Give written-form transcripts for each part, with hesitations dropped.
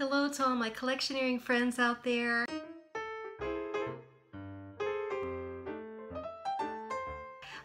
Hello to all my collectioneering friends out there.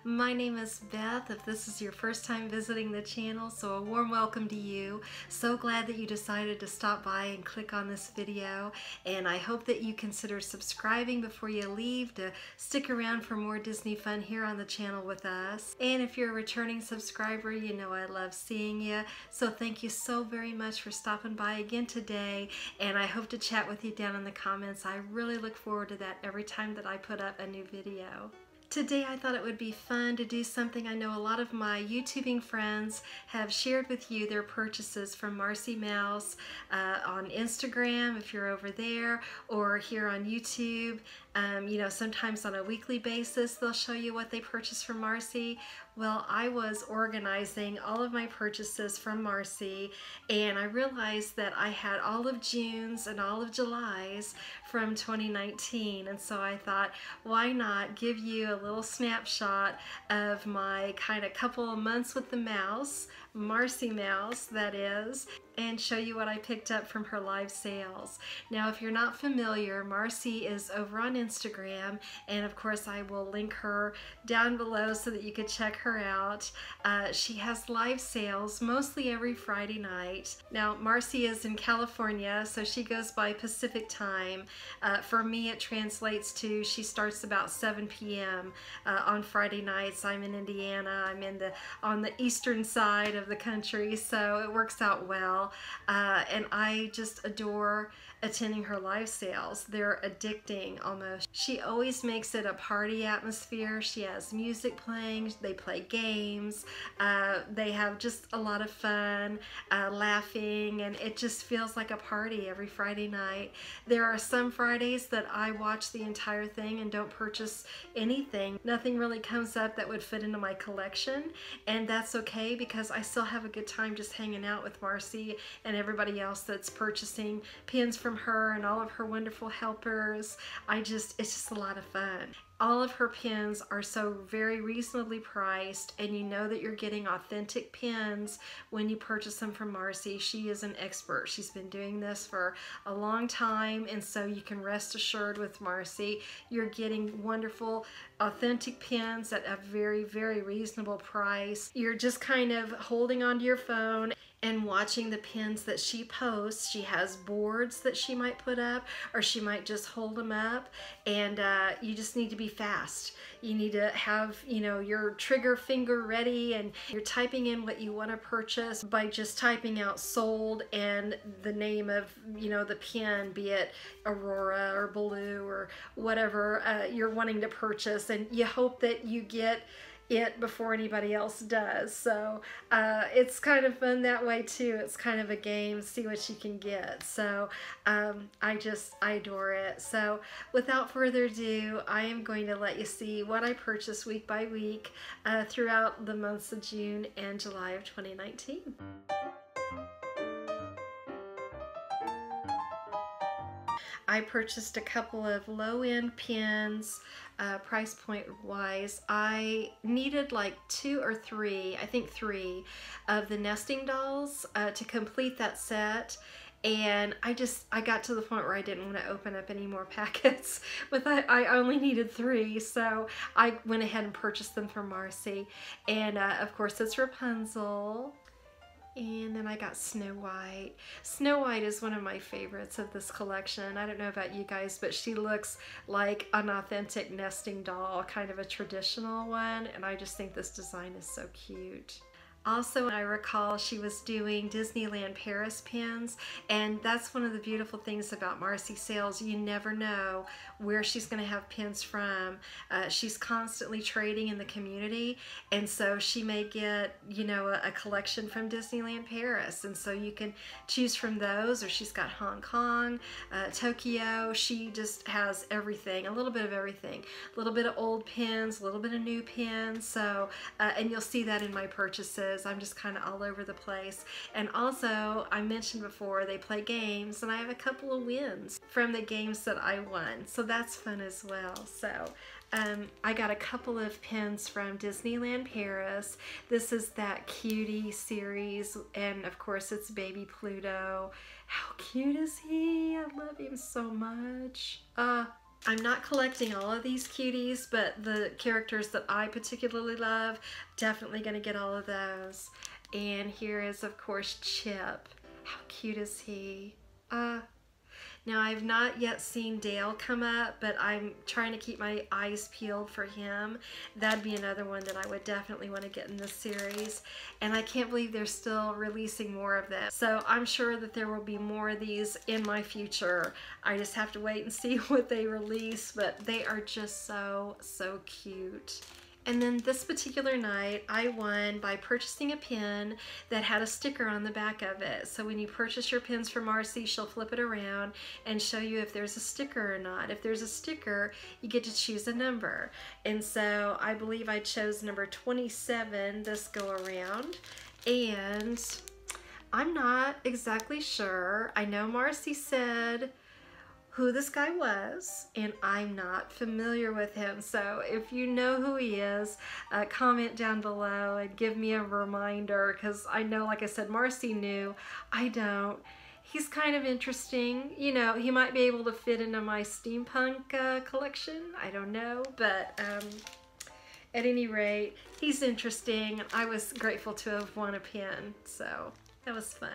My name is Beth, if this is your first time visiting the channel, so a warm welcome to you. So glad that you decided to stop by and click on this video, and I hope that you consider subscribing before you leave to stick around for more Disney fun here on the channel with us. And if you're a returning subscriber, you know I love seeing you, so thank you so very much for stopping by again today, and I hope to chat with you down in the comments. I really look forward to that every time that I put up a new video. Today I thought it would be fun to do something I know a lot of my YouTubing friends have shared with you their purchases from MarcMouse's on Instagram if you're over there, or here on YouTube. You know, sometimes on a weekly basis they'll show you what they purchased from Marcy. Well, I was organizing all of my purchases from Marcy, and I realized that I had all of June's and all of July's from 2019, and so I thought, why not give you a little snapshot of my kind of couple of months with the mouse, MarcMouse that is, and show you what I picked up from her live sales. Now, if you're not familiar, Marcy is over on Instagram, and of course I will link her down below so that you could check her out. She has live sales mostly every Friday night. Now, Marcy is in California, so she goes by Pacific time. For me, it translates to she starts about 7 p.m. On Friday nights. I'm in Indiana. I'm on the eastern side of the country, so it works out well. And I just adore attending her live sales. They're addicting almost. She always makes it a party atmosphere. She has music playing, they play games, they have just a lot of fun, laughing, and it just feels like a party every Friday night. There are some Fridays that I watch the entire thing and don't purchase anything. Nothing really comes up that would fit into my collection, and that's okay because I still have a good time just hanging out with Marcy and everybody else that's purchasing pins from her and all of her wonderful helpers. It's just a lot of fun. All of her pins are so very reasonably priced, and you know that you're getting authentic pins when you purchase them from Marcy. She is an expert. She's been doing this for a long time, and so you can rest assured with Marcy you're getting wonderful authentic pins at a very, very reasonable price. You're just kind of holding onto your phone and watching the pins that she posts. She has boards that she might put up, or she might just hold them up, and you just need to be fast. You need to have, you know, your trigger finger ready, and you're typing in what you want to purchase by just typing out sold and the name of, you know, the pin, be it Aurora or Blue or whatever you're wanting to purchase, and you hope that you get it before anybody else does. So it's kind of fun that way too. It's kind of a game, see what you can get. So I adore it. So without further ado, I am going to let you see what I purchased week by week throughout the months of June and July of 2019. I purchased a couple of low-end pins, price point wise. I needed like 2 or 3, I think 3, of the nesting dolls to complete that set. And I got to the point where I didn't want to open up any more packets, but I only needed 3, so I went ahead and purchased them from Marcy. And of course it's Rapunzel. And then I got Snow White. Snow White is one of my favorites of this collection. I don't know about you guys, but she looks like an authentic nesting doll, kind of a traditional one, and I just think this design is so cute. Also, I recall she was doing Disneyland Paris pins, and that's one of the beautiful things about Marcy sales. You never know where she's going to have pins from. She's constantly trading in the community, and so she may get, you know, a collection from Disneyland Paris, and so you can choose from those, or she's got Hong Kong, Tokyo. She just has everything, a little bit of everything. A little bit of old pins, a little bit of new pins, so, and you'll see that in my purchases. I'm just kind of all over the place. And also, I mentioned before, they play games, and I have a couple of wins from the games that I won, so that's fun as well. So I got a couple of pins from Disneyland Paris. This is that Cutie series, and of course it's baby Pluto. How cute is he? I love him so much. I'm not collecting all of these cuties, but the characters that I particularly love, definitely going to get all of those. And here is, of course, Chip. How cute is he? Now, I've not yet seen Dale come up, but I'm trying to keep my eyes peeled for him. That'd be another one that I would definitely want to get in this series. And I can't believe they're still releasing more of them. So I'm sure that there will be more of these in my future. I just have to wait and see what they release, but they are just so, so cute. And then this particular night, I won by purchasing a pin that had a sticker on the back of it. So when you purchase your pins from Marcy, she'll flip it around and show you if there's a sticker or not. If there's a sticker, you get to choose a number. And so I believe I chose number 27 this go around. And I'm not exactly sure. I know Marcy said who this guy was, and I'm not familiar with him. So if you know who he is, comment down below and give me a reminder, because I know, like I said, Marcy knew. I don't. He's kind of interesting. You know, he might be able to fit into my steampunk collection. I don't know, but at any rate, he's interesting. I was grateful to have won a pin, so that was fun.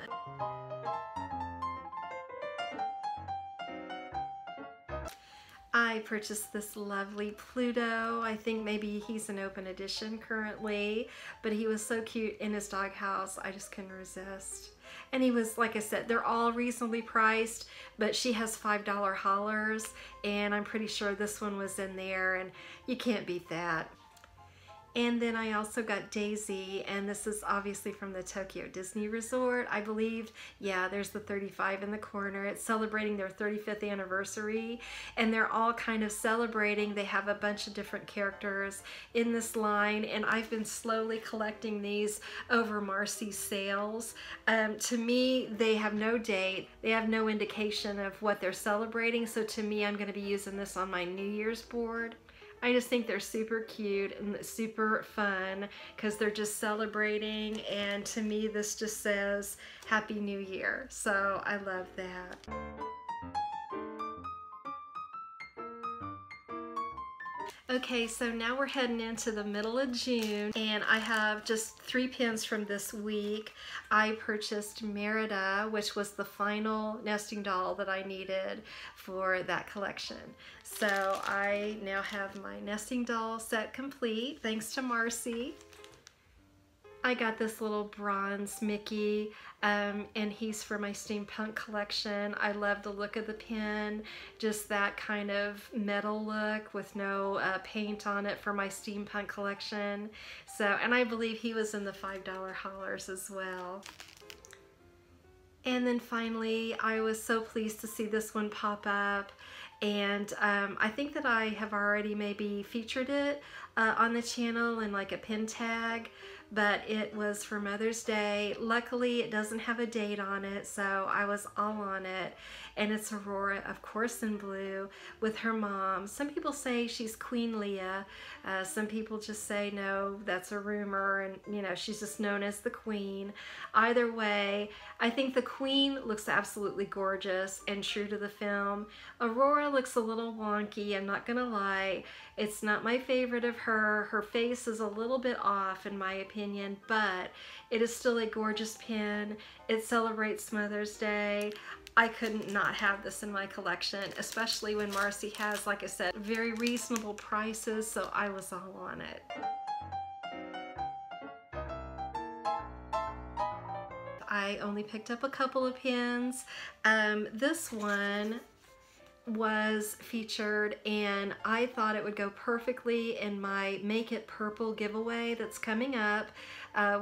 I purchased this lovely Pluto. I think maybe he's an open edition currently, but he was so cute in his doghouse. I just couldn't resist. And he was, like I said, they're all reasonably priced, but she has $5 haulers, and I'm pretty sure this one was in there, and you can't beat that. And then I also got Daisy, and this is obviously from the Tokyo Disney Resort, I believe. Yeah, there's the 35 in the corner. It's celebrating their 35th anniversary, and they're all kind of celebrating. They have a bunch of different characters in this line, and I've been slowly collecting these over Marcy's sales. To me, they have no date. They have no indication of what they're celebrating, so to me, I'm going to be using this on my New Year's board. I just think they're super cute and super fun because they're just celebrating, and to me this just says Happy New Year. So I love that. Okay, so now we're heading into the middle of June, and I have just 3 pins from this week. I purchased Merida, which was the final nesting doll that I needed for that collection. So I now have my nesting doll set complete, thanks to Marcy. I got this little bronze Mickey, and he's for my steampunk collection. I love the look of the pin, just that kind of metal look with no paint on it for my steampunk collection. So, and I believe he was in the $5 haulers as well. And then finally, I was so pleased to see this one pop up. And I think that I have already maybe featured it on the channel in like a pin tag, but it was for Mother's Day. Luckily, it doesn't have a date on it, so I was all on it. And it's Aurora, of course, in blue with her mom. Some people say she's Queen Leah. Some people just say, no, that's a rumor, and you know, she's just known as the Queen. Either way, I think the Queen looks absolutely gorgeous and true to the film. Aurora looks a little wonky, I'm not gonna lie. It's not my favorite of her. Her face is a little bit off in my opinion, but it is still a gorgeous pin. It celebrates Mother's Day. I couldn't not have this in my collection, especially when Marcy has, like I said, very reasonable prices, so I was all on it. I only picked up a couple of pins. This one was featured, and I thought it would go perfectly in my Make It Purple giveaway that's coming up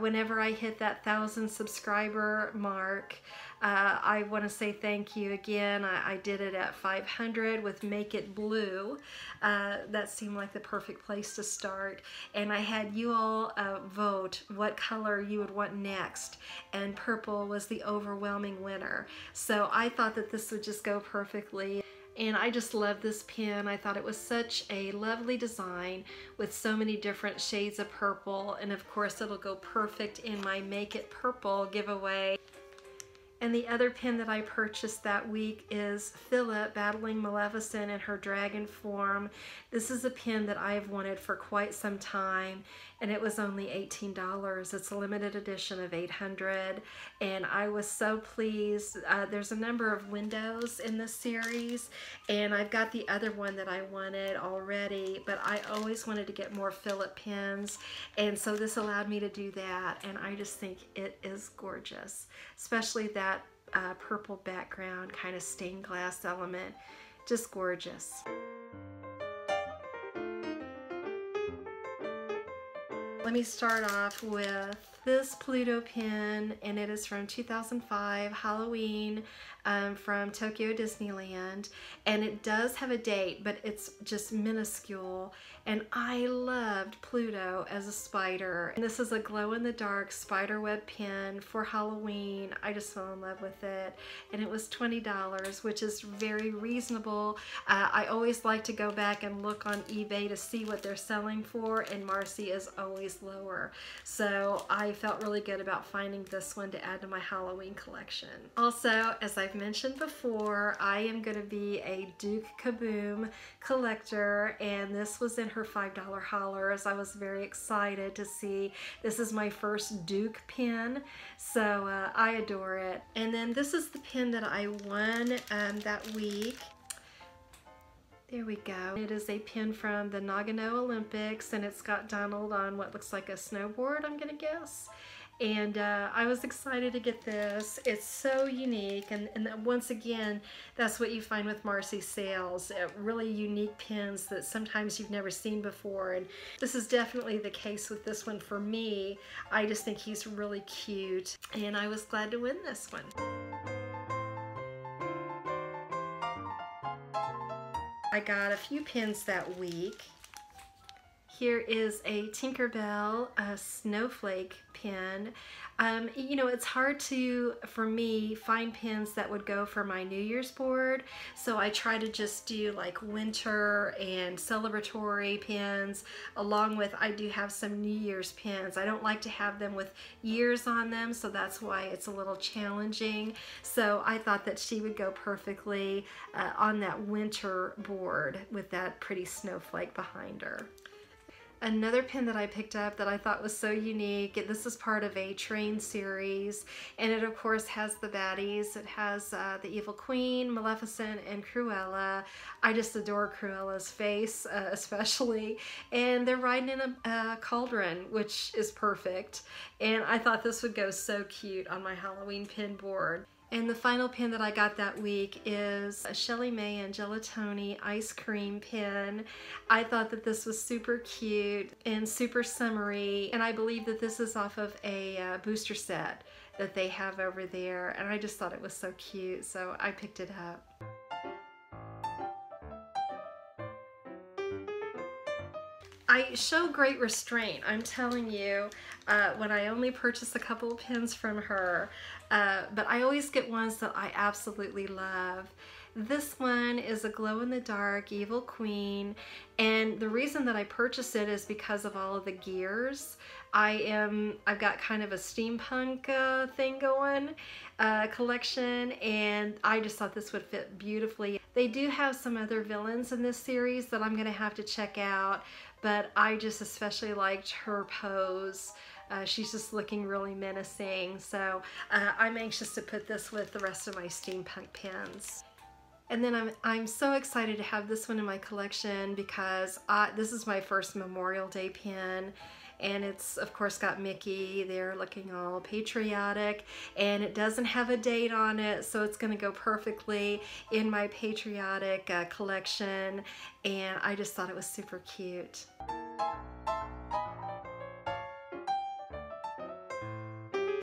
whenever I hit that 1,000 subscriber mark. I want to say thank you again. I did it at 500 with Make It Blue. That seemed like the perfect place to start, and I had you all vote what color you would want next, and purple was the overwhelming winner. So I thought that this would just go perfectly. and I just love this pen. I thought it was such a lovely design with so many different shades of purple, and of course it'll go perfect in my Make It Purple giveaway. And the other pen that I purchased that week is Philip battling Maleficent in her dragon form. This is a pen that I've wanted for quite some time, and it was only $18. It's a limited edition of 800, and I was so pleased. There's a number of windows in this series, and I've got the other one that I wanted already, but I always wanted to get more Philip pens, and so this allowed me to do that, and I just think it is gorgeous, especially that purple background, kind of stained glass element, just gorgeous. Let me start off with this Pluto pen, and it is from 2005 Halloween from Tokyo Disneyland, and it does have a date, but it's just minuscule, and I loved Pluto as a spider. And this is a glow-in-the-dark spider web pen for Halloween. I just fell in love with it, and it was $20, which is very reasonable. I always like to go back and look on eBay to see what they're selling for, and Marcy is always lower. So I felt really good about finding this one to add to my Halloween collection. Also, as I've mentioned before, I am going to be a Duke Kaboom collector, and this was in her $5 haulers. I was very excited to see. This is my first Duke pen, so I adore it. And then this is the pen that I won that week. There we go. It is a pen from the Nagano Olympics, and it's got Donald on what looks like a snowboard, I'm gonna guess. And I was excited to get this. It's so unique, and once again, that's what you find with Marcy's sales, really unique pens that sometimes you've never seen before, and this is definitely the case with this one for me. I just think he's really cute, and I was glad to win this one. I got a few pens that week. Here is a Tinkerbell snowflake pen. You know, it's hard for me, find pens that would go for my New Year's board, so I try to just do like winter and celebratory pens, along with, I do have some New Year's pens. I don't like to have them with years on them, so that's why it's a little challenging. So I thought that she would go perfectly on that winter board with that pretty snowflake behind her. Another pen that I picked up that I thought was so unique, this is part of a train series, and it of course has the baddies. It has the Evil Queen, Maleficent, and Cruella. I just adore Cruella's face especially, and they're riding in a cauldron, which is perfect, and I thought this would go so cute on my Halloween pin board. And the final pen that I got that week is a Shelly May and Gelatoni ice cream pen. I thought that this was super cute and super summery, and I believe that this is off of a booster set that they have over there, and I just thought it was so cute, so I picked it up. I show great restraint, I'm telling you, when I only purchase a couple of pens from her, but I always get ones that I absolutely love. This one is a glow-in-the-dark Evil Queen, and the reason that I purchased it is because of all of the gears. I've got kind of a steampunk thing going, collection, and I just thought this would fit beautifully. They do have some other villains in this series that I'm gonna have to check out, but I just especially liked her pose. She's just looking really menacing, so I'm anxious to put this with the rest of my steampunk pens. And then I'm so excited to have this one in my collection because this is my first Memorial Day pen, and it's of course got Mickey there looking all patriotic, and it doesn't have a date on it, so it's going to go perfectly in my patriotic collection, and I just thought it was super cute.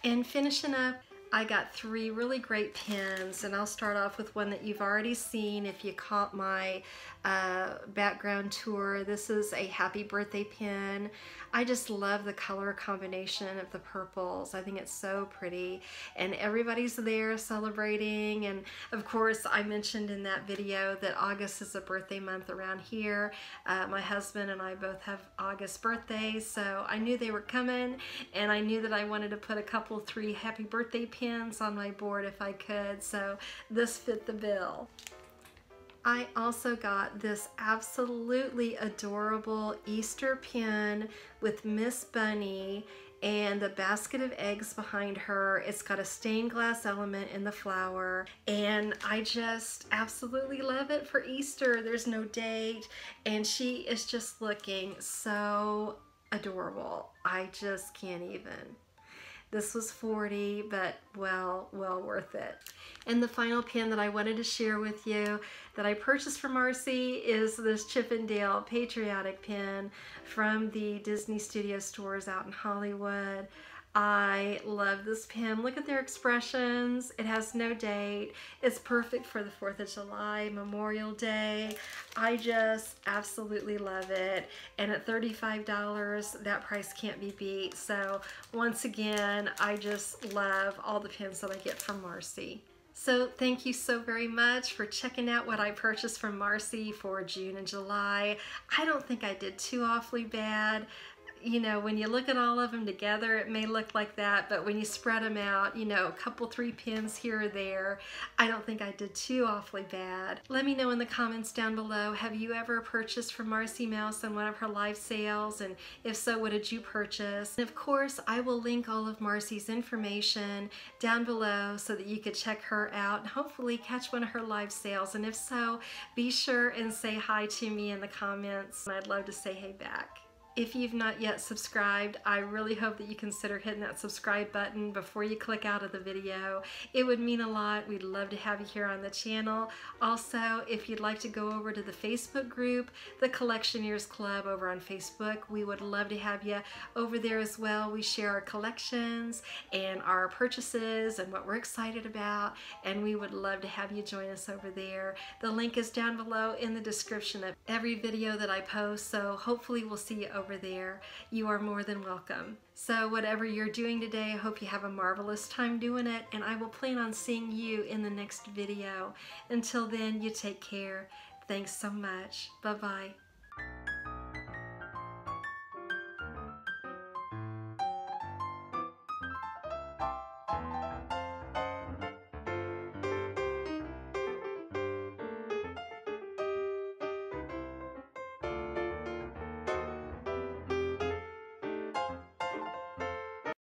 And finishing up I got 3 really great pins, and I'll start off with one that you've already seen if you caught my background tour. This is a happy birthday pin. I just love the color combination of the purples. I think it's so pretty, and everybody's there celebrating. And of course, I mentioned in that video that August is a birthday month around here. My husband and I both have August birthdays, so I knew they were coming, and I knew that I wanted to put a couple 3 happy birthday pins on my board if I could, so this fit the bill. I also got this absolutely adorable Easter pin with Miss Bunny and the basket of eggs behind her. It's got a stained glass element in the flower, and I just absolutely love it for Easter. There's no date, and she is just looking so adorable. I just can't even. This was $40, but well worth it. And the final pin that I wanted to share with you that I purchased from Marcy is this Chip 'n Dale patriotic pin from the Disney Studio stores out in Hollywood. I love this pin. Look at their expressions. It has no date. It's perfect for the 4th of July, Memorial Day. I just absolutely love it. And at $35, that price can't be beat. So once again, I just love all the pins that I get from Marcy. So thank you so very much for checking out what I purchased from Marcy for June and July. I don't think I did too awfully bad. You know, when you look at all of them together, it may look like that, but when you spread them out, you know, a couple 3 pins here or there, I don't think I did too awfully bad. Let me know in the comments down below, have you ever purchased from Marcy Mouse on one of her live sales? And if so, what did you purchase? And of course, I will link all of Marcy's information down below so that you could check her out and hopefully catch one of her live sales. And if so, be sure and say hi to me in the comments. I'd love to say hey back. If you've not yet subscribed, I really hope that you consider hitting that subscribe button before you click out of the video. It would mean a lot. We'd love to have you here on the channel. Also, if you'd like to go over to the Facebook group, the Collectionears Club over on Facebook, we would love to have you over there as well. We share our collections and our purchases and what we're excited about, and we would love to have you join us over there. The link is down below in the description of every video that I post, so hopefully we'll see you over there. You are more than welcome. So whatever you're doing today, I hope you have a marvelous time doing it, and I will plan on seeing you in the next video. Until then, you take care. Thanks so much. Bye-bye.